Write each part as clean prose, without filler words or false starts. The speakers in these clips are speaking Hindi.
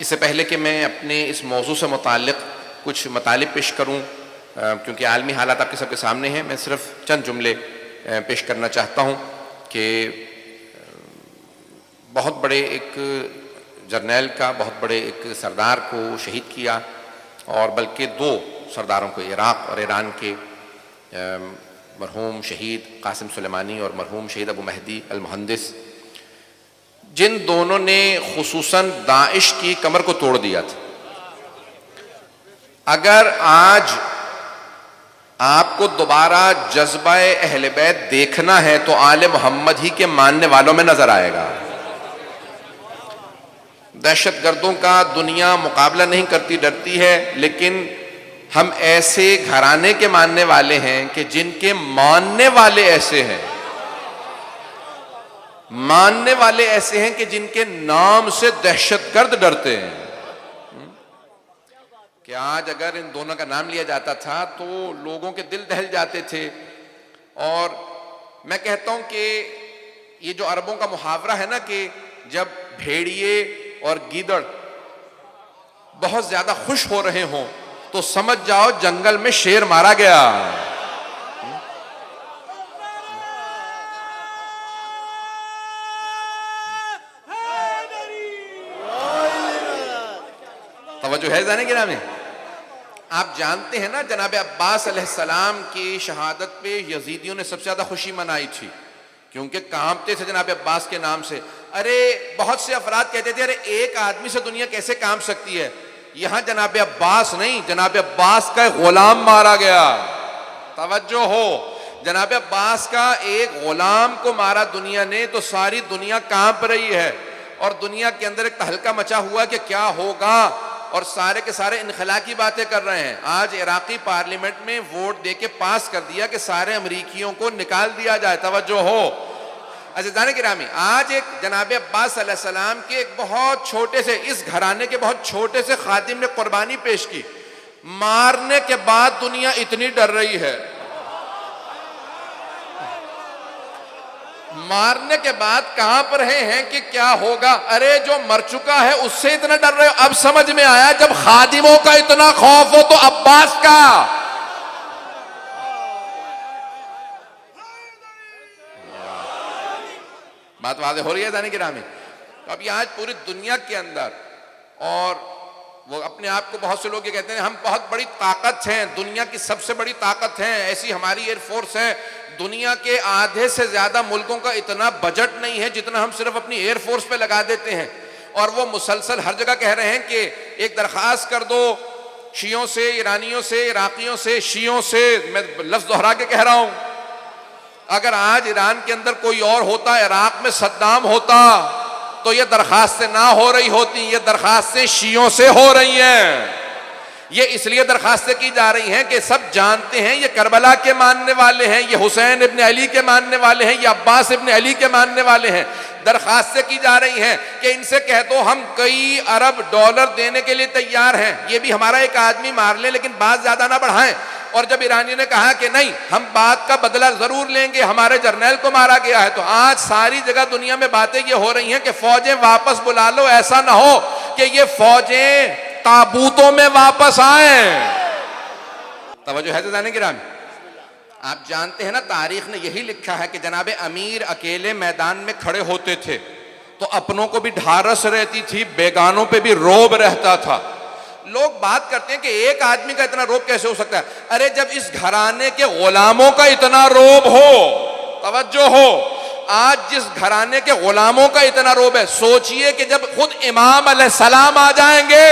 इससे पहले कि मैं अपने इस मौजू से मुताल्लिक़ कुछ मतालिब पेश करूँ, क्योंकि आलमी हालात आपके सबके सामने हैं, मैं सिर्फ चंद जुमले पेश करना चाहता हूँ कि बहुत बड़े एक जर्नैल का, बहुत बड़े एक सरदार को शहीद किया, और बल्कि दो सरदारों को, इराक़ और ईरान के, मरहूम शहीद कासिम सुलेमानी और मरहूम शहीद अबू महदी अल मुहंदिस, जिन दोनों ने खुसूसन दाइश की कमर को तोड़ दिया था। अगर आज आपको दोबारा जज्बा अहले बैत देखना है तो आले मोहम्मद ही के मानने वालों में नजर आएगा। दहशतगर्दों का दुनिया मुकाबला नहीं करती, डरती है, लेकिन हम ऐसे घराने के मानने वाले हैं कि जिनके मानने वाले ऐसे हैं, मानने वाले ऐसे हैं कि जिनके नाम से दहशतगर्द डरते हैं। कि आज अगर इन दोनों का नाम लिया जाता था तो लोगों के दिल दहल जाते थे। और मैं कहता हूं कि ये जो अरबों का मुहावरा है ना कि जब भेड़िए और गीदड़ बहुत ज्यादा खुश हो रहे हों तो समझ जाओ जंगल में शेर मारा गया। तवज्जो है जाने गिरा में। आप जानते हैं ना, जनाब अब्बास अलैहिस्सलाम की शहादत पे यजीदियों ने सबसे ज्यादा खुशी मनाई थी, क्योंकि कांपते थे जनाब अब्बास के नाम से। अरे बहुत से अफराद कहते थे, अरे एक आदमी से दुनिया कैसे कांप सकती है। यहां जनाब अब्बास नहीं, जनाब अब्बास का गुलाम मारा गया। तवज्जो हो, जनाब अब्बास का एक गुलाम को मारा दुनिया ने तो सारी दुनिया कांप रही है, और दुनिया के अंदर एक तहलका मचा हुआ कि क्या होगा, और सारे के सारे इनखला की बातें कर रहे हैं। आज इराकी पार्लियामेंट में वोट देके पास कर दिया कि सारे अमरीकियों को निकाल दिया जाए। तवज्जो हो अज़ीज़ान गिरामी, आज एक जनाब अब्बास अलैहिस्सलाम के एक बहुत छोटे से, इस घराने के बहुत छोटे से खादिम ने कुर्बानी पेश की। मारने के बाद दुनिया इतनी डर रही है, मारने के बाद कांप रहे हैं कि क्या होगा। अरे जो मर चुका है उससे इतना डर रहे हो। अब समझ में आया, जब खादिमों का इतना खौफ हो तो अब्बास का। बात वाज़ेह हो रही है जाने गिरामी। तो अभी आज पूरी दुनिया के अंदर, और वो अपने आप को बहुत से लोग ये कहते हैं हम बहुत बड़ी ताकत हैं, दुनिया की सबसे बड़ी ताकत है, ऐसी हमारी एयरफोर्स है। दुनिया के आधे से ज्यादा मुल्कों का इतना बजट नहीं है जितना हम सिर्फ अपनी एयरफोर्स पे लगा देते हैं। और वो मुसलसल हर जगह कह रहे हैं कि एक दरखास्त कर दो शियों से, ईरानियों से, इराकियों से, शियों से, मैं लफ्ज दोहरा के कह रहा हूं, अगर आज ईरान के अंदर कोई और होता, इराक में सद्दाम होता, तो ये दरखास्तें ना हो रही होती। ये दरखास्तें शियों से हो रही हैं। ये इसलिए दरखास्तें की जा रही हैं कि सब जानते हैं ये करबला के मानने वाले हैं, ये हुसैन इब्न अली के मानने वाले हैं, ये अब्बास इब्न अली के मानने वाले हैं। दरखास्तें की जा रही हैं कि इनसे कह दो हम कई अरब डॉलर देने के लिए तैयार हैं, ये भी हमारा एक आदमी मार ले लेकिन बात ज्यादा ना बढ़ाएं। और जब ईरानी ने कहा कि नहीं हम बात का बदला जरूर लेंगे, हमारे जर्नैल को मारा गया है, तो आज सारी जगह दुनिया में बातें ये हो रही हैं कि फौजें वापस बुला लो। ऐसा ना हो कि ये फौजें ताबूतों में वापस आए। तवज्जो है जाने गिरामी। आप जानते हैं ना, तारीख ने यही लिखा है कि जनाब अमीर अकेले मैदान में खड़े होते थे तो अपनों को भी ढारस रहती थी, बेगानों पे भी रोब रहता था। लोग बात करते हैं कि एक आदमी का इतना रोब कैसे हो सकता है। अरे जब इस घराने के गुलामों का इतना रोब हो, तवज्जो हो, आज जिस घराने के गुलामों का इतना रोब है, सोचिए कि जब खुद इमाम अलैहिस्सलाम आ जाएंगे,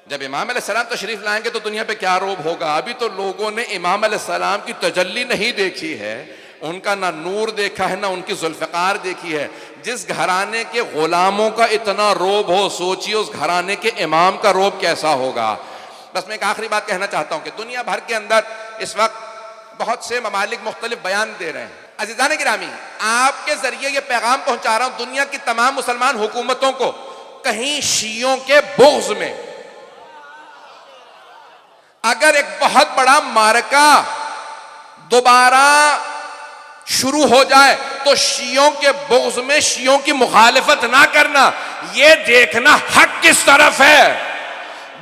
जब इमाम अलैहिस्सलाम तशरीफ लाएंगे तो दुनिया पे क्या रोब होगा। अभी तो लोगों ने इमाम अलैहिस्सलाम की तजल्ली नहीं देखी है, उनका ना नूर देखा है, ना उनकी जुल्फ़िकार देखी है। जिस घराने के गुलामों का इतना रोब हो, सोचिए उस घराने के इमाम का रोब कैसा होगा। बस मैं एक आखिरी बात कहना चाहता हूं कि दुनिया भर के अंदर इस वक्त बहुत से ममालिक मुख्तलिफ बयान दे रहे हैं। अज़ीज़ान गिरामी, आपके जरिए ये पैगाम पहुंचा रहा हूं दुनिया की तमाम मुसलमान हुकूमतों को, कहीं शियों के बुग़्ज़ में अगर एक बहुत बड़ा मारका दोबारा शुरू हो जाए तो शियों के बुग़्ज़ में शियों की मुखालिफत ना करना, ये देखना हक किस तरफ है।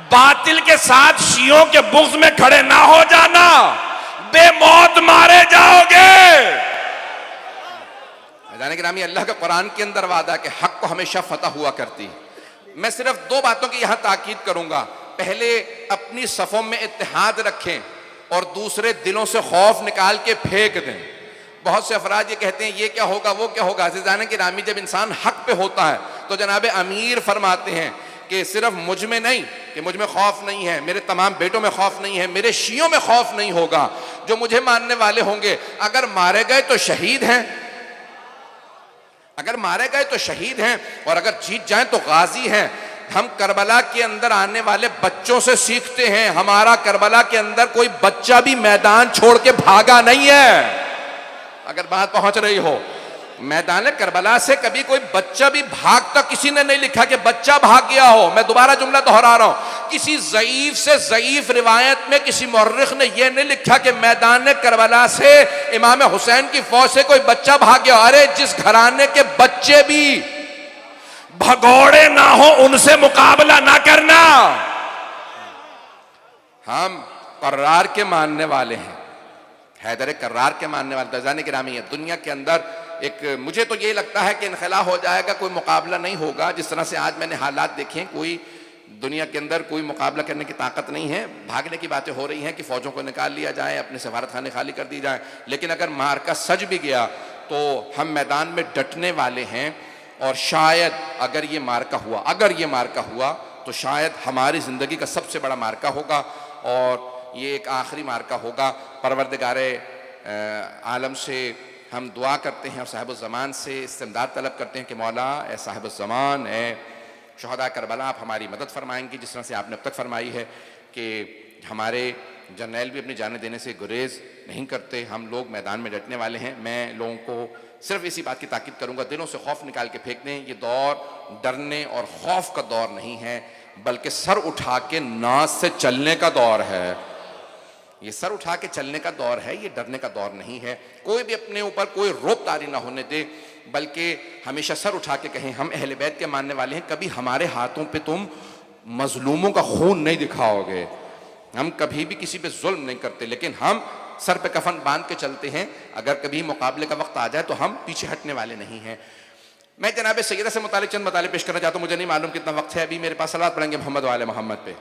बातिल के साथ शियों के बुग़्ज़ में खड़े ना हो जाना, बेमौत मारे जाओगे। जाने गिरामी, अल्लाह का कुरान के अंदर वादा कि हक को हमेशा फतह हुआ करती है। मैं सिर्फ दो बातों की यहां ताकीद करूंगा। पहले अपनी सफ़ों में इत्तेहाद रखें और दूसरे दिलों से खौफ निकाल के फेंक दें। बहुत से अफराद ये कहते हैं ये क्या होगा वो क्या होगा। अज़ीज़ान गिरामी, जब इंसान हक पे होता है तो जनाब अमीर फरमाते हैं कि सिर्फ मुझ में नहीं, कि मुझ में खौफ नहीं है, मेरे तमाम बेटों में खौफ नहीं है, मेरे शियों में खौफ नहीं होगा, जो मुझे मानने वाले होंगे अगर मारे गए तो शहीद हैं, अगर मारे गए तो शहीद हैं, और अगर जीत जाएं तो गाजी हैं। हम करबला के अंदर आने वाले बच्चों से सीखते हैं। हमारा करबला के अंदर कोई बच्चा भी मैदान छोड़ के भागा नहीं है। अगर बात पहुंच रही हो, मैदान करबला से कभी कोई बच्चा भी भागता किसी ने नहीं लिखा कि बच्चा भाग गया हो। मैं दोबारा जुमला दोहरा रहा हूं, किसी ज़ईफ से ज़ईफ रिवायत में किसी मुर्रिख ने यह नहीं लिखा कि मैदान करबला से इमाम हुसैन की फौज से कोई बच्चा भाग गया। अरे जिस घराने के बच्चे भी भगोड़े ना हो उनसे मुकाबला ना करना। हम कर्रार के मानने वाले हैं, हैदर कर्रार के मानने वाले। जाने गिरामी है, दुनिया के अंदर एक, मुझे तो ये लगता है कि इनखला हो जाएगा, कोई मुकाबला नहीं होगा। जिस तरह से आज मैंने हालात देखे, कोई दुनिया के अंदर कोई मुकाबला करने की ताकत नहीं है। भागने की बातें हो रही हैं कि फौजों को निकाल लिया जाए, अपने सफारत खाने खाली कर दी जाए, लेकिन अगर मार्का सज भी गया तो हम मैदान में डटने वाले हैं। और शायद अगर ये मार्का हुआ तो शायद हमारी ज़िंदगी का सबसे बड़ा मार्का होगा, और ये एक आखिरी मार्का होगा। परवरदिगारे आलम से हम दुआ करते हैं और साहिब-उज़्ज़मान से इस्तिमदाद तलब करते हैं कि मौला, ए साहिब-उज़्ज़मान, ए शुहदा करबला, आप हमारी मदद फरमाएंगी जिस तरह से आपने अब तक फरमाई है कि हमारे जर्नैल भी अपनी जान देने से गुरेज नहीं करते। हम लोग मैदान में डटने वाले हैं। मैं लोगों को सिर्फ इसी बात की ताकीद करूंगा, दिलों से खौफ निकाल के फेंक दें। ये दौर डरने और खौफ का दौर नहीं है, बल्कि सर उठा के नाज से चलने का दौर है। ये सर उठा के चलने का दौर है, ये डरने का दौर नहीं है। कोई भी अपने ऊपर कोई रोब तारी ना होने दे, बल्कि हमेशा सर उठा के कहें हम अहले बैत के मानने वाले हैं। कभी हमारे हाथों पे तुम मजलूमों का खून नहीं दिखाओगे, हम कभी भी किसी पे जुल्म नहीं करते, लेकिन हम सर पे कफन बांध के चलते हैं। अगर कभी मुकाबले का वक्त आ जाए तो हम पीछे हटने वाले नहीं हैं। मैं जनाब सैयदा से मुतालिक चंद मताले पेश करना चाहता हूँ। मुझे नहीं मालूम कितना वक्त है अभी मेरे पास। सलात पढ़ेंगे मोहम्मद वाले मोहम्मद पे।